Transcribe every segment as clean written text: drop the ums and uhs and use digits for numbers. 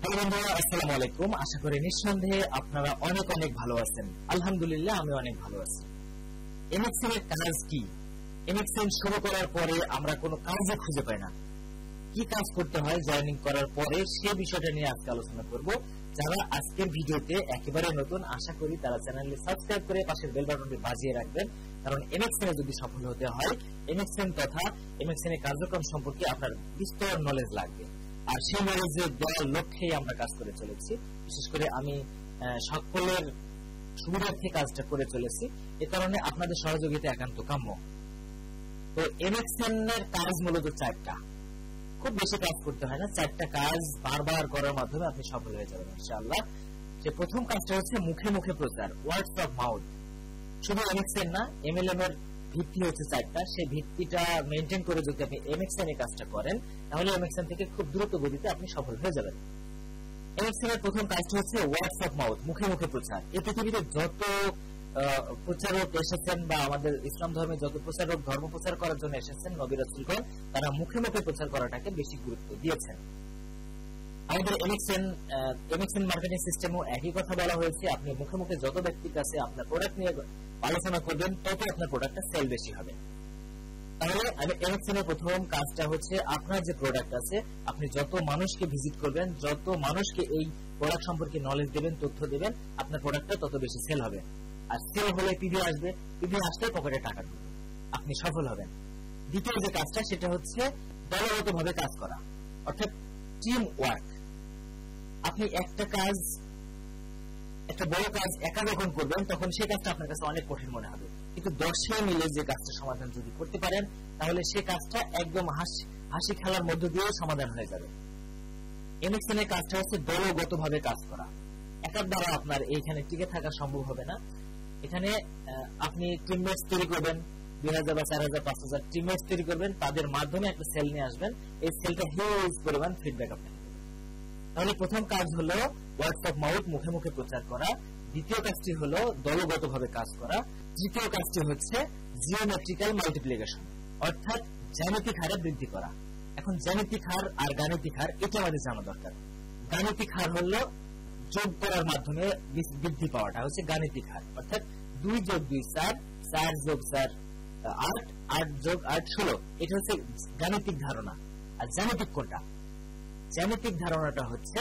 Hello বন্ধুরা, আসসালামু আলাইকুম। আশা করি নিঃসন্দেহে আপনারা অনেক অনেক ভালো আছেন। আলহামদুলিল্লাহ, আমি অনেক ভালো আছি। এমএক্সএন এর কাজ কি? এমএক্সএন শুরু করার পরে আমরা কোনো কাজই খুঁজে পাই না। কি কাজ করতে হয় জয়েনিং করার পরে, সে বিষয়টা নিয়ে আজকে আলোচনা করব। যারা আজকের ভিডিওতে একেবারে নতুন, আশা করি তারা চ্যানেলটি সাবস্ক্রাইব করে পাশের বেল বাটনটি বাজিয়ে রাখবেন, কারণ এমএক্সএন এ যদি সফল হতে হয়, এমএক্সএন তথা এমএক্সএন এর কার্যক্রম সম্পর্কে আপনার বিস্তর নলেজ লাগবে। আর সেই নলেজের দেওয়ার লক্ষ্যেই আমরা কাজ করে চলেছি। বিশেষ করে আমি সকলের সুবিধার্থে কাজটা করে চলেছি, এ কারণে আপনাদের সহযোগিতা একান্ত কাম্য। তো এমএক্সএন এর কাজ মূলত চারটা, খুব বেশি কাজ করতে হয় না। চারটা কাজ বারবার করার মাধ্যমে আপনি সফল হয়ে যাবেন ইনশাআল্লাহ। যে প্রথম কাজটা হচ্ছে মুখে মুখে প্রচার, ওয়ার্ডস অফ মাউথ। শুধু এমএক্সএন না, এমএলএম এর ভিত্তি হচ্ছে চারটা। সেই ভিত্তিটা মেনটেন করে যদি আপনি এমএক্সএন এর কাজটা করেন, তাহলে এমএক্সএন থেকে খুব দ্রুত গতিতে আপনি সফল হয়ে যাবেন। এমএক্সএন এর প্রথম কাজটা হচ্ছে ওয়ার্ডস অফ মাউথ, মুখে মুখে প্রচার। এই পৃথিবীতে যত প্রচারক এসেছেন বা আমাদের ইসলাম ধর্মে যত প্রচারক ধর্ম প্রচার করার জন্য এসেছেন, নবী রাসূলগণ, তারা মুখে মুখে প্রচার করাটাকে বেশি গুরুত্ব দিয়েছেন। আমাদের এমএক্সএন মার্কেটিং সিস্টেমও একই কথা বলা হয়েছে। আপনি মুখে মুখে যত ব্যক্তির কাছে আপনার প্রোডাক্ট নিয়ে আলোচনা করবেন, তত আপনার প্রোডাক্টটা সেল বেশি হবে। তাহলে এমএক্সএন এর প্রথম কাজটা হচ্ছে আপনার যে প্রোডাক্ট আছে, আপনি যত মানুষকে ভিজিট করবেন, যত মানুষকে এই প্রোডাক্ট সম্পর্কে নলেজ দেবেন, তথ্য দেবেন, আপনার প্রোডাক্টটা তত বেশি সেল হবে। আর সেল হলে পিভি আসবে, পিভি আসলে পকেটে টাকা ঢুকবে, আপনি সফল হবেন। দ্বিতীয় যে কাজটা, সেটা হচ্ছে দলগতভাবে কাজ করা, অর্থাৎ টিম ওয়ার্ক। আপনি একটা বড় কাজ একা যখন করবেন, তখন সেই কাজটা আপনার কাছে অনেক কঠিন মনে হবে, কিন্তু 10 মিলে যে কাজটা সমাধান যদি করতে পারেন, তাহলে সেই কাজটা একদম হাসি খেলার মধ্য দিয়ে সমাধান হয়ে যাবে। এমএক্সএন এর কাজটা হচ্ছে দলগতভাবে কাজ করা। একার দ্বারা আপনার এইখানে টিকে থাকা সম্ভব হবে না। এখানে আপনি টিমমেটস তৈরি করবেন, 2000 বা 4000 5000 টিমমেটস তৈরি করবেন, তাদের মাধ্যমে একটা সেল নিয়ে আসবেন। এই সেলটা হিউজ পরিমাণ ফিডব্যাক আপনাকে দেবে। তাহলে প্রথম কাজ হলো ওয়ার্ডস অফ মাউথ, মুখে মুখে প্রচার করা। দ্বিতীয় কাজটি হলো দলগতভাবে কাজ করা। তৃতীয় কাজটি হচ্ছে জিওমেট্রিক্যাল মাল্টিপ্লিকেশন, অর্থাৎ জ্যামিতিক হারে বৃদ্ধি করা। এখন জ্যামিতিক হার আর গাণিতিক হার, এটা আমাদের জানা দরকার। গাণিতিক হার হলো যোগ করার মাধ্যমে বৃদ্ধি পাওয়াটা হচ্ছে গাণিতিক হার, অর্থাৎ 2 যোগ 2 4, 4 যোগ 4 8, 8 যোগ 8 16। এটা হচ্ছে গাণিতিক ধারণা। আর জ্যামিতিক কোনটা? জ্যামিতিক ধারণাটা হচ্ছে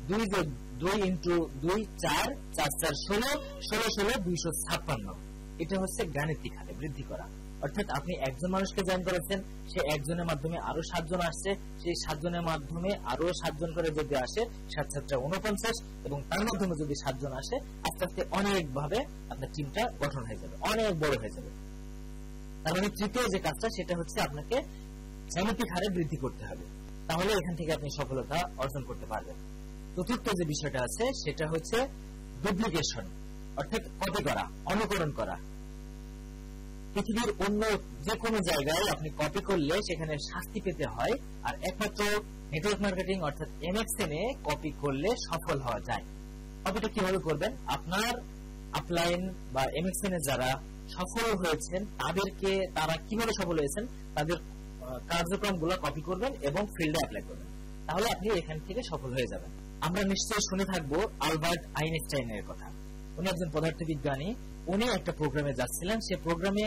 2 যোগ 2 ইন্টু 2 4, 4 4 16, 16 16 256। এটা হচ্ছে গাণিতিক হারে বৃদ্ধি করা। অর্থাৎ আপনি একজন মানুষকে জয়েন করেছেন, সে একজনের মাধ্যমে আরো 7 জন আসছে, সেই 7 জনের মাধ্যমে আরো 7 জন করে যদি আসে, 7 7 49, এবং তার মাধ্যমে যদি 7 জন আসে, আস্তে আস্তে অনেক ভাবে আপনার টিমটা গঠন হয়ে যাবে, অনেক বড় হয়ে যাবে। তার মানে তৃতীয় যে কাজটা, সেটা হচ্ছে আপনাকে জ্যামিতিক হারে বৃদ্ধি করতে হবে, তাহলে এখান থেকে আপনি সফলতা অর্জন করতে পারবেন। চতুর্থ যে বিষয়টা আছে, সেটা হচ্ছে ডুপ্লিকেশন, অর্থাৎ কপি করা, অনুকরণ করা। পৃথিবীর অন্য যে কোনো জায়গায় আপনি কপি করলে সেখানে শাস্তি পেতে হয়, আর একমাত্র নেটওয়ার্ক মার্কেটিং অর্থাৎ এমএক্সএন এ কপি করলে সফল হওয়া যায়। কপিটা কিভাবে করবেন? আপনার আপলাইন বা এমএক্সএন এ যারা সফল হয়েছেন, তারা কিভাবে সফল হয়েছেন, তাদের কার্যক্রমগুলো কপি করবেন এবং ফিল্ডে অ্যাপ্লাই করবেন, তাহলে আপনি এখান থেকে সফল হয়ে যাবেন। আমরা নিশ্চয়ই শুনে থাকবো আলবার্ট আইনস্টাইনের কথা। উনি একজন পদার্থবিজ্ঞানী। উনি একটা প্রোগ্রামে যাচ্ছিলেন, সে প্রোগ্রামে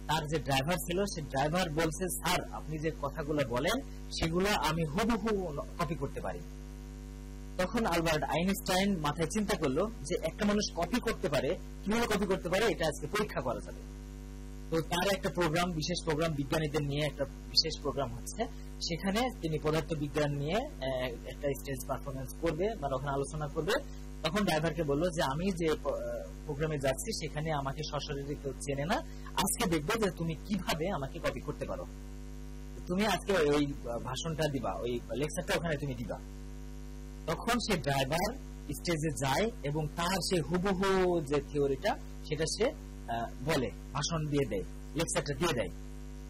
তার যে ড্রাইভার ছিল, সে ড্রাইভার বলছে, স্যার আপনি যে কথাগুলো বলেন সেগুলো আমি হুবহু কপি করতে পারি। তখন আলবার্ট আইনস্টাইন মাথায় চিন্তা করলো যে একটা মানুষ কপি করতে পারে, কিভাবে কপি করতে পারে, এটা আজকে পরীক্ষা করা যাবে। তো তার একটা প্রোগ্রাম, বিশেষ প্রোগ্রাম, বিজ্ঞানীদের নিয়ে একটা বিশেষ প্রোগ্রাম হচ্ছে, সেখানে তিনি পদার্থ বিজ্ঞান নিয়ে একটা স্টেজ পারফরমেন্স করবে, মানে ওখানে আলোচনা করবে। তখন ড্রাইভারকে বললো যে আমি যে প্রোগ্রামে যাচ্ছি সেখানে আমাকে সশরীরে কেউ চেনে না, আজকে দেখবো যে তুমি কিভাবে আমাকে কপি করতে পারো। তুমি আজকে ওই ভাষণটা দিবা, ওই লেকচারটা ওখানে তুমি দিবা। তখন সে ড্রাইভার স্টেজে যায় এবং তার সে হুবহু যে থিওরিটা, সেটা সে বলে, ভাষণ দিয়ে দেয়, লেকচারটা দিয়ে দেয়।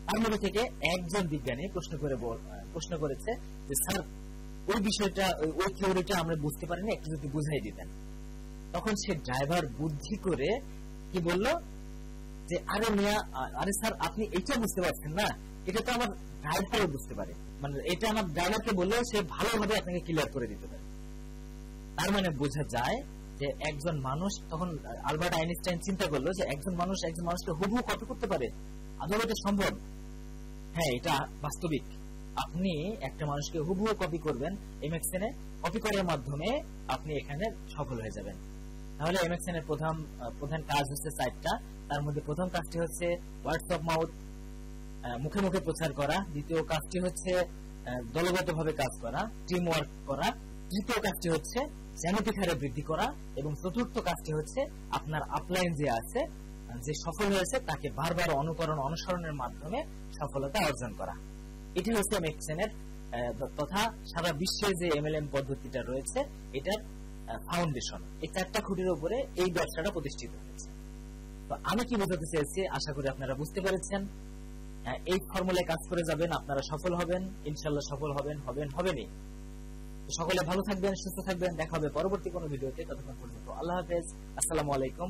তার মধ্যে থেকে একজন বিজ্ঞানী প্রশ্ন করেছে যে স্যার ওই বিষয়টা, ওই থিওরিটা আমরা বুঝতে পারিনি, একটু যদি বুঝাই দিতেন। তখন সে ড্রাইভার বুদ্ধি করে কি বলল যে আরে স্যার আপনি এটা বুঝতে পারছেন না, এটা তো আমার ড্রাইভারও বুঝতে পারে, মানে এটা আমার ড্রাইভারকে বললে সে ভালোভাবে আপনাকে ক্লিয়ার করে দিতে পারে। তার মানে বোঝা যায় যে একজন মানুষ, তখন আলবার্ট আইনস্টাইন চিন্তা করলো যে একজন মানুষকে হুবহু কপি করতে পারে, আদৌ এটা সম্ভব? হ্যাঁ, এটা বাস্তবিক। আপনি একটা মানুষকে হুবহু কপি করবেন এমএক্সএন এ, কপি করার মাধ্যমে আপনি এখানে সফল হয়ে যাবেন। তাহলে এমএক্সএন এর প্রধান কাজ হচ্ছে 4টা। তার মধ্যে প্রথম কাজটি হচ্ছে ওয়ার্ডস অফ মাউথ, মুখে মুখে প্রচার করা। দ্বিতীয় কাজটি হচ্ছে দলগতভাবে কাজ করা, টিম ওয়ার্ক করা। তৃতীয় কাজটি হচ্ছে জ্যামিতিক হারে বৃদ্ধি করা, এবং চতুর্থ কাজটি হচ্ছে আপনার আপলাইন যে আছে, যে সফল হয়েছে তাকে বারবার অনুসরণের মাধ্যমে সফলতা অর্জন করা। এটি হচ্ছে এমএক্সএন এর তথা সারা বিশ্বে যে এমএলএম পদ্ধতিটা রয়েছে এটার ফাউন্ডেশন। এই 4টা খুঁটির উপরে এই ব্যবসাটা প্রতিষ্ঠিত হয়েছে। তো আমি কি বোঝাতে চেয়েছি আশা করি আপনারা বুঝতে পেরেছেন। এই ফর্মুলায় কাজ করে যাবেন, আপনারা সফল হবেন, ইনশাআল্লাহ সফল হবেনই। সকলে ভালো থাকবেন, সুস্থ থাকবেন। দেখা হবে পরবর্তী কোনো ভিডিওতে। ততক্ষণ পর্যন্ত আল্লাহ হাফেজ, আসসালামু আলাইকুম